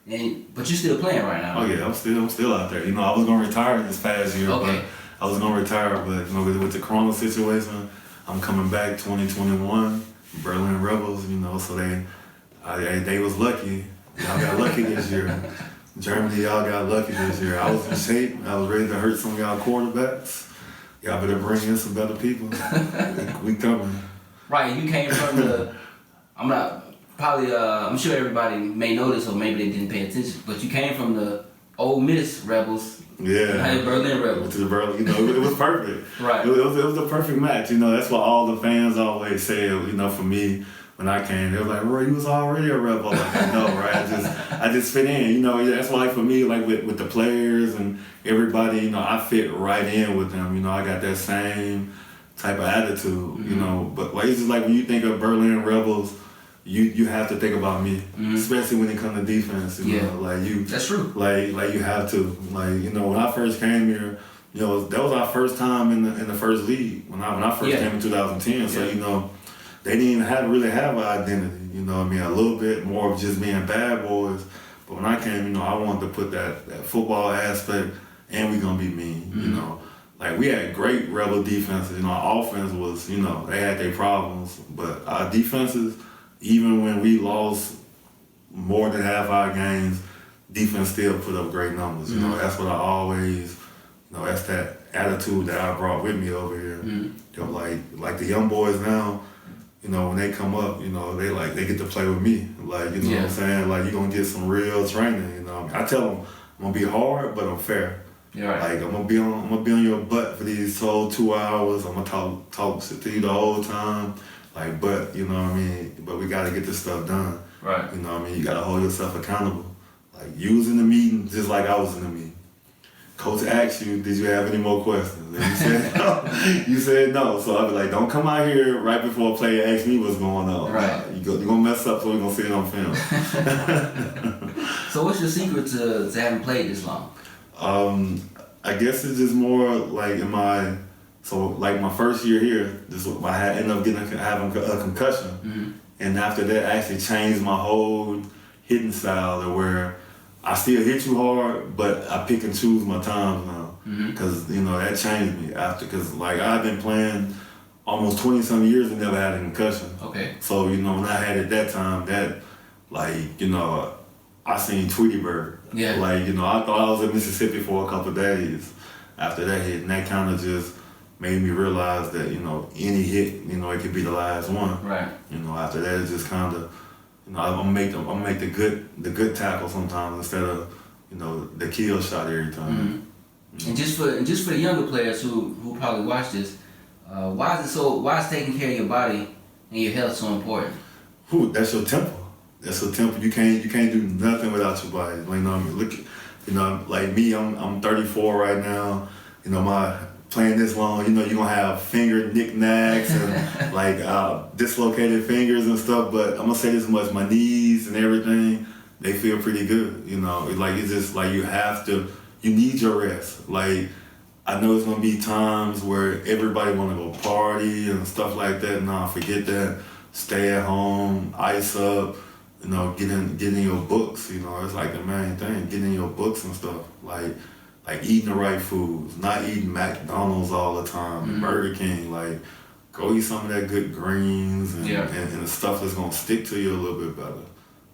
But you're still playing right now. Oh yeah, I'm still out there. You know, I was gonna retire this past year, Okay. but I was gonna retire, but you know, with the Corona situation, I'm coming back 2021, Berlin Rebels. You know, so they was lucky. Y'all got lucky this year. Germany, y'all got lucky this year. I was in shape. I was ready to hurt some of y'all quarterbacks. Y'all better bring in some better people. we coming. Right, you came from the. I'm sure everybody may know this or maybe they didn't pay attention, but you came from the Ole Miss Rebels. Yeah. Now you're Berlin Rebels. To the Berlin, you know, it was perfect. Right. It was the perfect match. You know, that's what all the fans always say. You know, for me, when I came, they were like, "Roy, you was already a Rebel." Like, I know, right? I just fit in. You know, that's why for me, like with the players and everybody, you know, I fit right in with them. You know, I got that same type of attitude. Mm-hmm. You know, but like it's just like when you think of Berlin Rebels. You have to think about me, especially when it comes to defense. You know, like you. That's true. Like you have to. Like, you know, when I first came here, you know, that was our first time in the first league when I first came in 2010. So you know, they didn't even really have an identity. You know what I mean? A little bit more of just being bad boys. But when I came, you know, I wanted to put that football aspect, and we gonna be mean. You know, like we had great Rebel defenses. You know, our offense was, you know, they had their problems, but our defenses. Even when we lost more than half our games, defense still put up great numbers. You know, that's what I always, you know, that's that attitude that I brought with me over here. You know, like the young boys now, you know, when they come up, you know, they get to play with me. Like, you know what I'm saying? Like, you're gonna get some real training. You know, I tell them I'm gonna be hard, but I'm fair. Right. Like I'm gonna be on your butt for these whole 2 hours. I'm gonna talk to you the whole time. Like, but, you know what I mean? But we gotta get this stuff done. Right. You know what I mean? You gotta hold yourself accountable. Like, you was in the meeting just like I was in the meeting. Coach asked you, did you have any more questions? And you said no. You said no. So I'd be like, don't come out here right before a player asks me what's going on. Right. You're gonna mess up, so we're gonna see it on film. So what's your secret to having played this long? I guess it's just more like like my first year here, I ended up having a concussion, and after that, I actually changed my whole hitting style to where I still hit you hard, but I pick and choose my times now, because you know that changed me because like I've been playing almost 20-some years and never had a concussion. Okay. So you know when I had it that time, that like you know I seen Tweety Bird. Yeah. Like you know I thought I was in Mississippi for a couple of days after that hit, and that kind of just made me realize that, you know, any hit, you know, it could be the last one. Right. You know, after that, it's just kind of, you know, I'm gonna make the good tackle sometimes instead of, you know, the kill shot every time. And just for the younger players who probably watch this, why is taking care of your body and your health so important? That's your temple. That's your temple. You can't do nothing without your body. Like, you know, I mean, look, you know, like me, I'm 34 right now. You know, playing this long, you know, you're gonna have finger knickknacks and like dislocated fingers and stuff, but I'm gonna say this much, my knees and everything, they feel pretty good, you know. Like it's just like you need your rest. Like I know it's gonna be times where everybody wanna go party and stuff like that. Nah, forget that. Stay at home, ice up, you know, get in your books, you know, it's like the main thing, get in your books and stuff. Like eating the right foods, not eating McDonald's all the time, Burger King. Like, go eat some of that good greens and the stuff that's gonna stick to you a little bit better.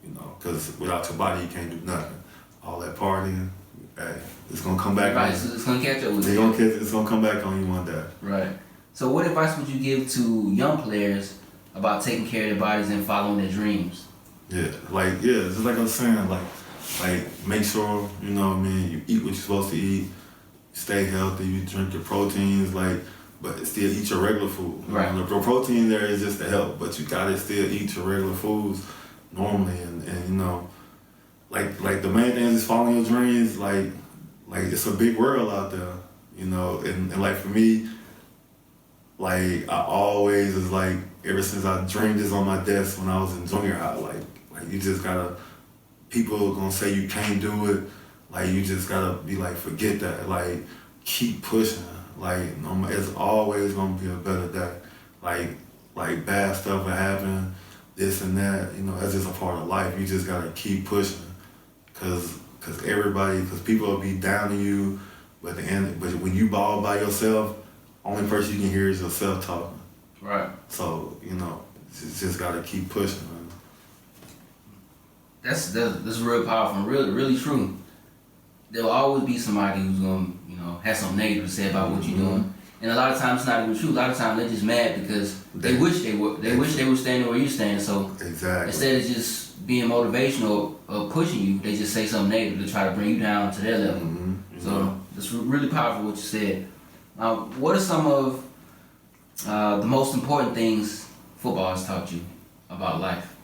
You know, because without your body, you can't do nothing. All that partying, hey, it's gonna come back. Right, so it's gonna catch up with you. It's gonna come back on you one day. Right. So, what advice would you give to young players about taking care of their bodies and following their dreams? Just like I was saying, like make sure, you know what I mean, you eat what you're supposed to eat, stay healthy, you drink your proteins, but still eat your regular food. Right. You know, the protein there is just to help, but you gotta still eat your regular foods normally, and you know, like the main thing is following your dreams. Like it's a big world out there, you know, and like for me, like I always is like ever since I dreamed this on my desk when I was in junior high, like you just gotta. People are gonna say you can't do it. Like you just gotta be like, forget that. Like keep pushing. Like it's always gonna be a better day. Like bad stuff will happen, this and that. You know, that's just a part of life. You just gotta keep pushing. cause everybody, cause people will be down to you, but but when you ball by yourself, only person you can hear is yourself talking. Right. So you know, just gotta keep pushing, man. That's real powerful and really true. There will always be somebody who's gonna, have something negative to say about what you're doing. And a lot of times it's not even true. A lot of times they're just mad because they wish they were standing where you're standing. So exactly. Instead of just being motivational or pushing you, they just say something negative to try to bring you down to their level. So it's really powerful what you said. What are some of the most important things football has taught you about life?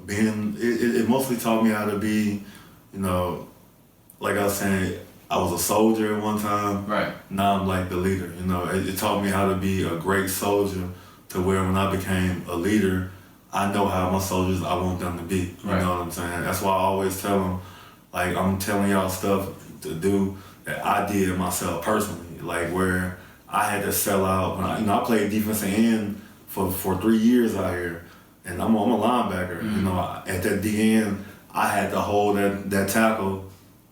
It mostly taught me how to be, like I was saying, I was a soldier at one time. Right. Now I'm like the leader. It taught me how to be a great soldier to where when I became a leader, I know how my soldiers I want them to be. You know what I'm saying? That's why I always tell them, like, I'm telling y'all stuff to do that I did myself personally. Like where I had to sell out. When I played defensive end for 3 years out here. And I'm a linebacker. At that D end, I had to hold that tackle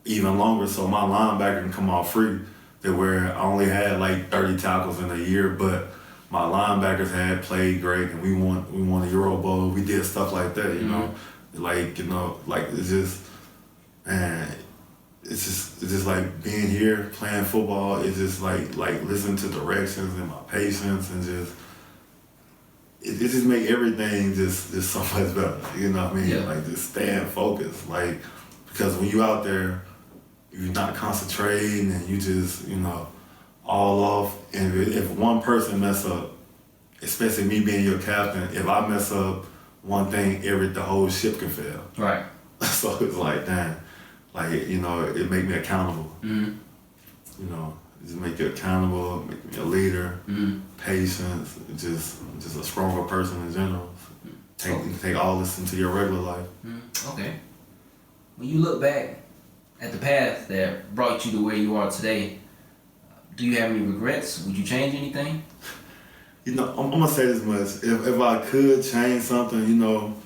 even longer so my linebacker can come off free. To where I only had like 30 tackles in a year, but my linebackers had played great, and we won the Euro Bowl. We did stuff like that, like it's just, man, it's just like being here playing football. It's just like listening to directions and my patience and just. It just make everything just so much better, you know what I mean? Yeah. Like just staying focused, because when you out there, you're not concentrating and you just, all off. And if one person mess up, especially me being your captain, if I mess up one thing, the whole ship can fail. Right. So it's like, damn, it make me accountable. Just make you accountable, make me a leader, patience, just a stronger person in general. Take all this into your regular life. Okay. When you look back at the path that brought you to where you are today, do you have any regrets? Would you change anything? I'm gonna say this much. If I could change something,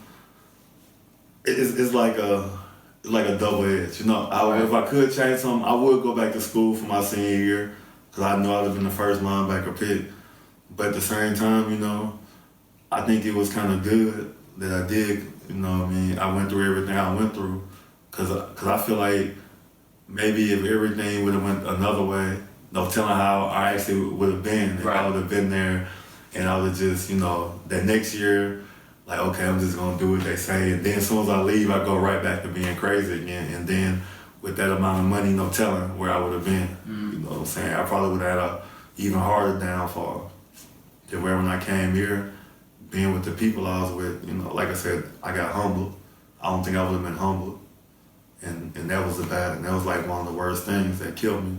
it's like a double edge. If I could change something, I would go back to school for my senior year because I know I'd have been the first linebacker pick. But at the same time, I think it was kind of good that I did. I went through everything I went through because I feel like maybe if everything would have went another way, no telling how I actually would have been if I would have been there, and I would have just that next year. Like, okay, I'm just gonna do what they say, and then as soon as I leave, I go right back to being crazy again. And then with that amount of money, no telling where I would have been. You know what I'm saying? I probably would have had a even harder downfall. To where when I came here, being with the people I was with, like I said, I got humbled. I don't think I would have been humbled, and that was that was like one of the worst things that killed me.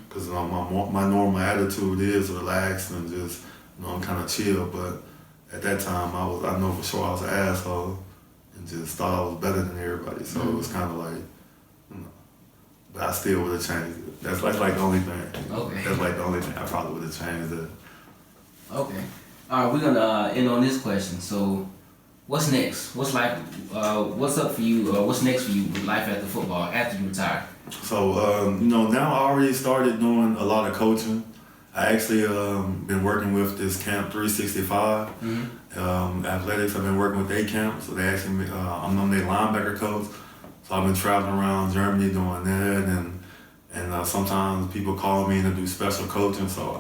Because my normal attitude is relaxed and just I'm kind of chill, but. At that time, I know for sure I was an asshole and just thought I was better than everybody. So it was kind of like, but I still would have changed it. That's like the only thing. Okay. That's like the only thing I probably would have changed it. Okay. All right, we're gonna end on this question. So, what's next? What's up for you? What's next for you with life after football after you retire? So now I already started doing a lot of coaching. I actually been working with this Camp 365 athletics. I've been working with their camp, so they actually I'm their linebacker coach. So I've been traveling around Germany doing that, and sometimes people call me to do special coaching. So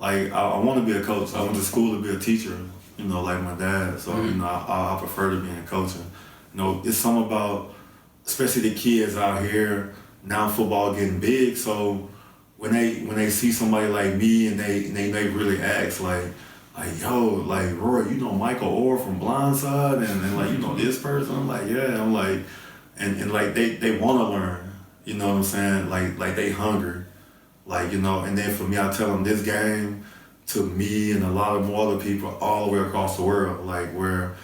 I want to be a coach. I went to school to be a teacher, like my dad. So I prefer to be in coaching. It's something about, especially the kids out here now. Football getting big, so. When they see somebody like me and they really ask like yo, like Roy, Michael Orr from Blindside and this person, I'm like, yeah, I'm like, and like they want to learn, you know what I'm saying, like they hungry, and then for me, I tell them this game to me and a lot of more other people all the way across the world, where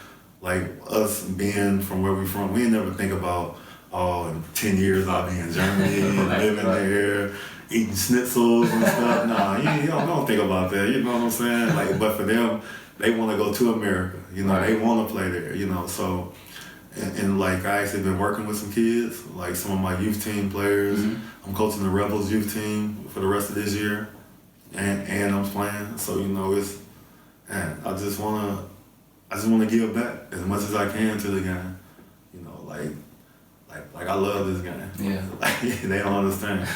us being from where we from, we never think about, in 10 years I'll be in Germany living there. Eating schnitzels and stuff. Nah, you don't think about that. You know what I'm saying? But for them, they want to go to America. They want to play there. So and like I actually been working with some kids, like some of my youth team players. I'm coaching the Rebels youth team for the rest of this year, and I'm playing. So it's, man, I just wanna give back as much as I can to the game. Like I love this game. Yeah. Like, they don't understand.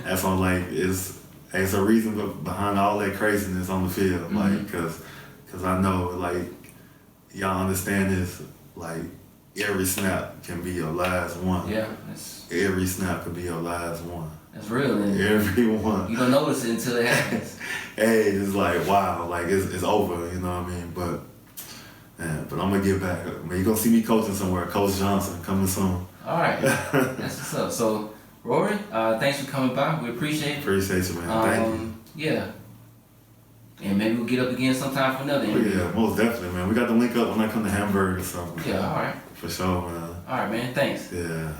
That's why like it's a reason behind all that craziness on the field. Like, cause I know like y'all understand this. Like every snap can be your last one. Yeah. Every snap could be your last one. That's real. And every one. You don't notice it until it happens. Hey, it's like wow, like it's over. You know what I mean? But I'm gonna get back. You're gonna see me coaching somewhere. Coach Johnson coming soon. All right, that's what's up. So, Rory, thanks for coming by. We appreciate it. Appreciate you, man. Thank you. Yeah. And maybe we'll get up again sometime for another interview. Yeah, most definitely, man. We got to link up when I come to Hamburg or something. Yeah, all right. For sure, man. All right, man. Thanks. Yeah.